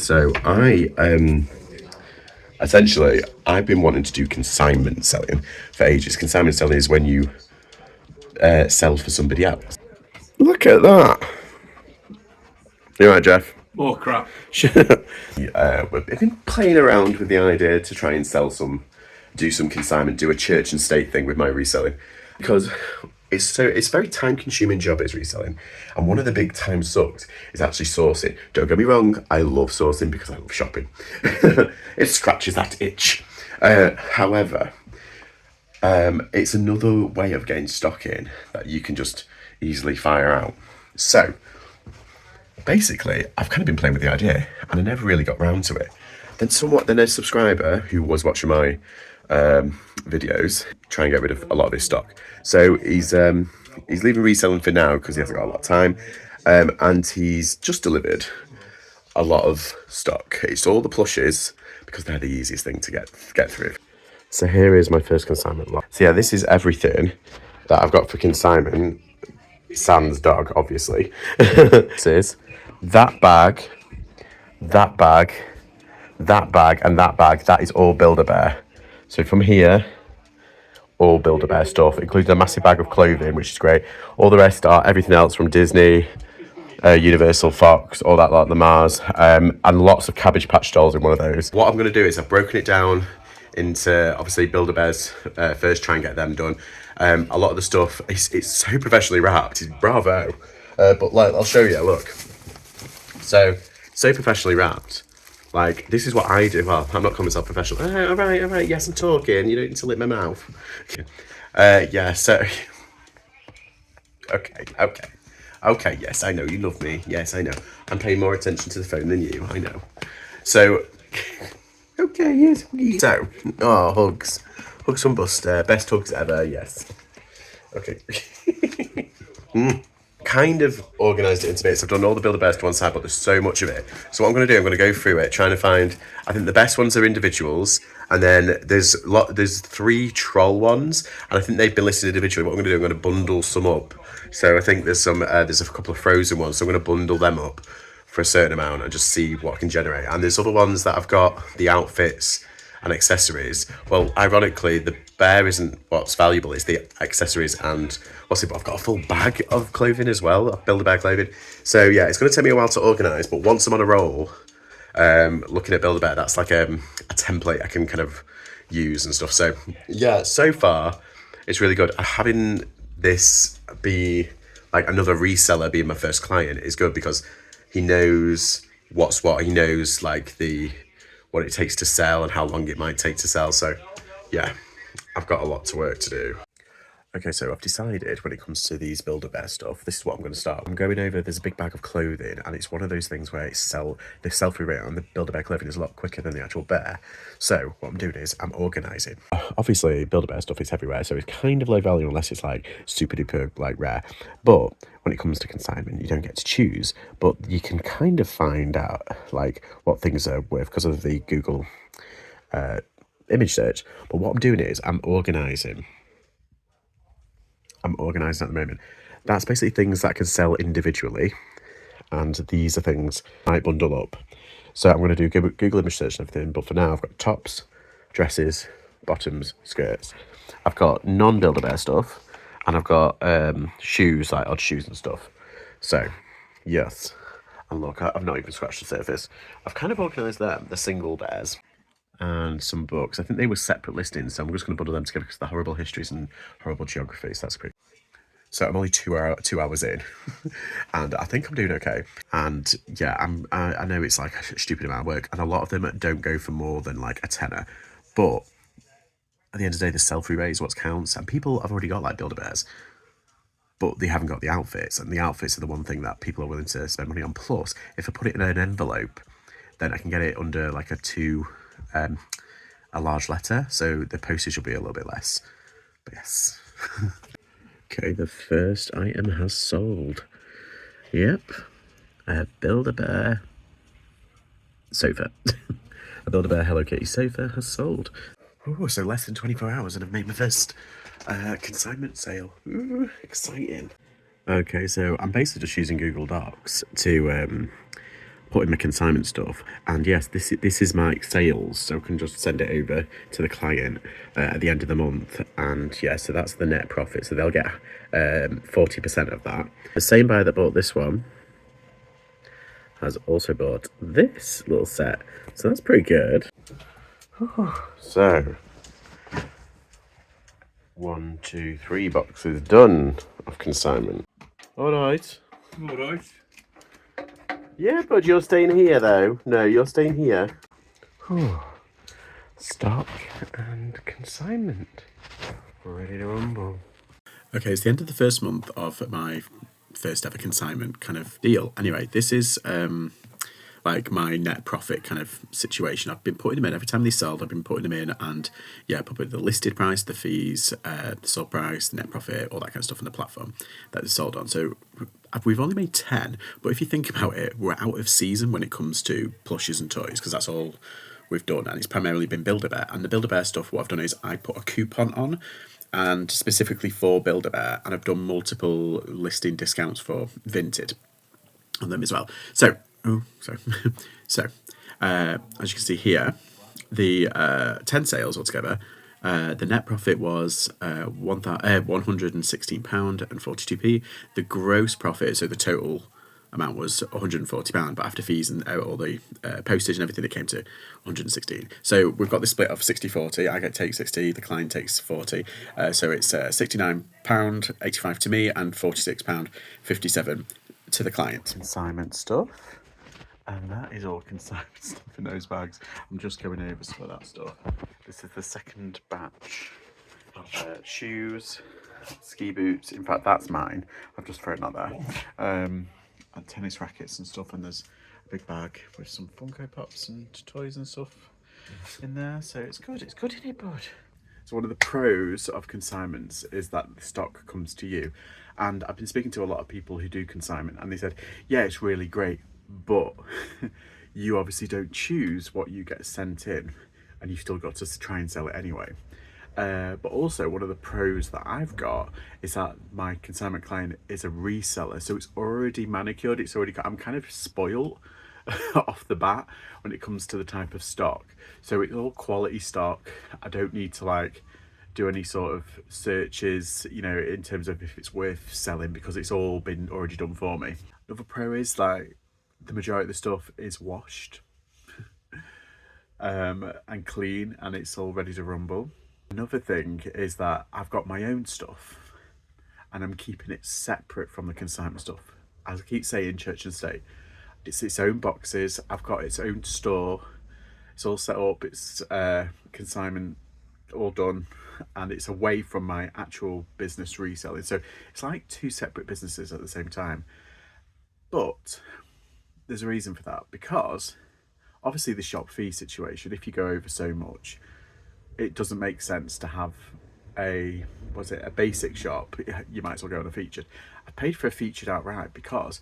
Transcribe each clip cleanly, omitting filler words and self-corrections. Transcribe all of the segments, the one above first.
So essentially, I've been wanting to do consignment selling for ages. Consignment selling is when you sell for somebody else. Look at that. You right, Jeff? More crap. We've been playing around with the idea to try and do some consignment, do a church and state thing with my reselling, because it's a very time consuming job is reselling, and one of the big time sucks is actually sourcing. Don't get me wrong, I love sourcing because I love shopping. It scratches that itch. However, it's another way of getting stock in that you can just easily fire out. So basically, I've kind of been playing with the idea, and I never really got round to it. Then a subscriber who was watching my videos try and get rid of a lot of his stock. So he's leaving reselling for now because he hasn't got a lot of time, and he's just delivered a lot of stock. It's all the plushes because they're the easiest thing to get through. So here is my first consignment lot. So yeah, this is everything that I've got for consignment. Sans dog, obviously. This is that bag, that bag, that bag, and that bag. That is all Build-A-Bear. So from here, all Build-A-Bear stuff, including a massive bag of clothing, which is great. All the rest are everything else from Disney, Universal, Fox, all that lot, the Mars, and lots of Cabbage Patch dolls in one of those. What I'm going to do is I've broken it down into obviously Build-A-Bears first, try and get them done. A lot of the stuff it's so professionally wrapped. Bravo. But like, I'll show you. Look. So professionally wrapped. Like, this is what I do. Well, I'm not calling myself professional. All right. Yes, I'm talking. You don't need to lick my mouth. Yeah. So. Okay. Yes, I know you love me. Yes, I know. I'm paying more attention to the phone than you. I know. So. Okay. Yes. So. Oh, hugs. Hugs from Buster. Best hugs ever. Yes. Okay. Kind of organised it into bits. I've done all the Build-A-Bears to one side, but there's so much of it. So what I'm going to do, I'm going to go through it, trying to find. I think the best ones are individuals, and then there's 3 troll ones, and I think they've been listed individually. What I'm going to do, I'm going to bundle some up. So I think there's a couple of frozen ones, so I'm going to bundle them up for a certain amount and just see what I can generate. And there's other ones that I've got the outfits and accessories. Well, ironically, the bear isn't what's valuable, it's the accessories and but I've got a full bag of clothing as well, Build-A-Bear clothing. So yeah, it's going to take me a while to organise, but once I'm on a roll, looking at Build-A-Bear, that's like a template I can kind of use and stuff. So yeah, so far it's really good. Having this be like another reseller being my first client is good because he knows what's what. He knows like what it takes to sell and how long it might take to sell. So yeah, I've got a lot to work to do. Okay, so I've decided when it comes to these Build-A-Bear stuff, this is what I'm going to start. I'm going over, there's a big bag of clothing, and it's one of those things where the sell-through rate on the Build-A-Bear clothing is a lot quicker than the actual bear. So what I'm doing is I'm organising. Obviously, Build-A-Bear stuff is everywhere, so it's kind of low value unless it's like super duper like rare. But when it comes to consignment, you don't get to choose, but you can kind of find out like what things are worth because of the Google image search. But what I'm doing is I'm organising at the moment. That's basically things that I can sell individually, and these are things I might bundle up. So I'm going to do Google image search and everything, but for now I've got tops, dresses, bottoms, skirts. I've got non-Build-A-Bear stuff, and I've got shoes, like odd shoes and stuff. So yes, and look, I've not even scratched the surface. I've kind of organised them, the single bears, and some books. I think they were separate listings, so I'm just going to bundle them together because of the horrible histories and horrible geographies. That's great. So I'm only 2 hours in, and I think I'm doing okay. And yeah, I know it's like a stupid amount of work, and a lot of them don't go for more than like a tenner. But at the end of the day, the sell-through rate is what counts, and people have already got like Build-A-Bears, but they haven't got the outfits, and the outfits are the one thing that people are willing to spend money on. Plus, if I put it in an envelope, then I can get it under like a large letter, so the postage will be a little bit less. But yes. Okay, the first item has sold. Yep, a Build-A-Bear sofa. A Build-A-Bear Hello Kitty sofa has sold. Oh, so less than 24 hours and I've made my first consignment sale. Ooh, exciting. Okay, so I'm basically just using Google Docs to put in my consignment stuff. And yes, this is my sales, so I can just send it over to the client at the end of the month. And yeah, so that's the net profit. So they'll get 40% of that. The same buyer that bought this one has also bought this little set, so that's pretty good. So 1, 2, 3 boxes done of consignment. All right. All right. Yeah, but you're staying here though. No, you're staying here. Stock and consignment. Ready to rumble. Okay, it's the end of the first month of my first ever consignment kind of deal. Anyway, this is like my net profit kind of situation. I've been putting them in every time they sold. I've been putting them in, and yeah, put the listed price, the fees, the sold price, the net profit, all that kind of stuff on the platform that they're sold on. So we've only made 10, but if you think about it, we're out of season when it comes to plushes and toys, because that's all we've done, and it's primarily been Build-A-Bear. And the Build-A-Bear stuff, what I've done is I put a coupon on, and specifically for Build-A-Bear, and I've done multiple listing discounts for Vinted on them as well. So, as you can see here, the 10 sales altogether, the net profit was £116.42. The gross profit, so the total amount was £140, but after fees and all the postage and everything, it came to 116. So we've got the split of 60-40. I take 60, the client takes 40. So it's £69.85 to me and £46.57 to the client. Consignment stuff. And that is all consignment stuff in those bags. I'm just going over some of that stuff. This is the second batch of shoes, ski boots. In fact, that's mine. I've just thrown that there. And tennis rackets and stuff. And there's a big bag with some Funko Pops and toys and stuff in there. So it's good. It's good, isn't it, bud? So one of the pros of consignments is that the stock comes to you. And I've been speaking to a lot of people who do consignment, and they said, yeah, it's really great, but you obviously don't choose what you get sent in, and you've still got to try and sell it anyway. But also, one of the pros that I've got is that my consignment client is a reseller, so it's already manicured. It's already got, I'm kind of spoiled off the bat when it comes to the type of stock. So it's all quality stock. I don't need to like do any sort of searches, you know, in terms of if it's worth selling, because it's all been already done for me. Another pro is like the majority of the stuff is washed and clean, and it's all ready to rumble. Another thing is that I've got my own stuff and I'm keeping it separate from the consignment stuff. As I keep saying, church and state, it's its own boxes. I've got its own store. It's all set up. It's consignment all done, and it's away from my actual business reselling. So it's like two separate businesses at the same time. But there's a reason for that, because obviously the shop fee situation, if you go over so much, it doesn't make sense to have a basic shop. You might as well go on a featured. I paid for a featured outright because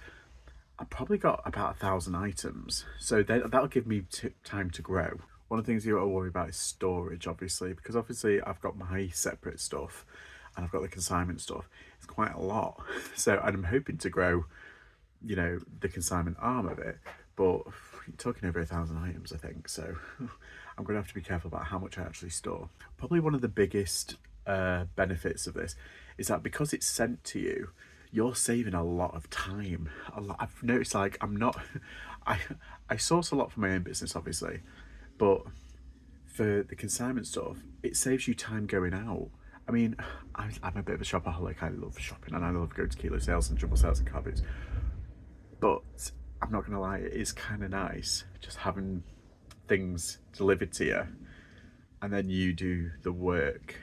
I probably got about 1,000 items, so that'll give me time to grow. One of the things you got to worry about is storage, obviously, because obviously I've got my separate stuff and I've got the consignment stuff. It's quite a lot. So, and I'm hoping to grow, you know, the consignment arm of it, but you're talking over 1,000 items, I think. So I'm going to have to be careful about how much I actually store. Probably one of the biggest benefits of this is that because it's sent to you, you're saving a lot of time. I've noticed, like, I source a lot for my own business, obviously, but for the consignment stuff, it saves you time going out. I mean, I'm a bit of a shopaholic. I love shopping and I love going to kilo sales and jumbo sales and carboots. But I'm not gonna lie, it is kind of nice just having things delivered to you, and then you do the work,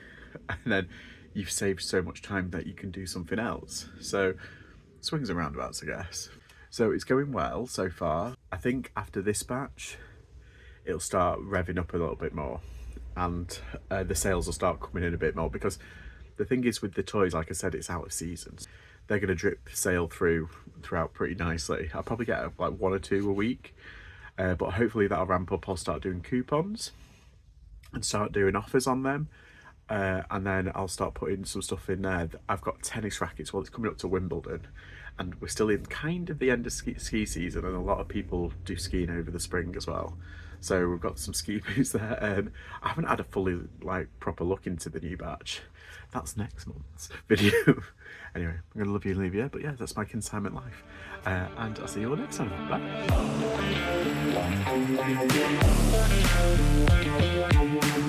and then you've saved so much time that you can do something else. So swings and roundabouts, I guess. So it's going well so far. I think after this batch, it'll start revving up a little bit more, and the sales will start coming in a bit more, because the thing is with the toys, like I said, it's out of season. They're going to drip sale throughout pretty nicely. I'll probably get like 1 or 2 a week, but hopefully that'll ramp up. I'll start doing coupons and start doing offers on them, and then I'll start putting some stuff in there. I've got tennis rackets. Well, it's coming up to Wimbledon, and we're still in kind of the end of ski season, and a lot of people do skiing over the spring as well. So we've got some ski boots there, and I haven't had a fully proper look into the new batch. That's next month's video. Anyway, I'm gonna love you and leave you, but yeah, that's my consignment life, and I'll see you all next time. Bye.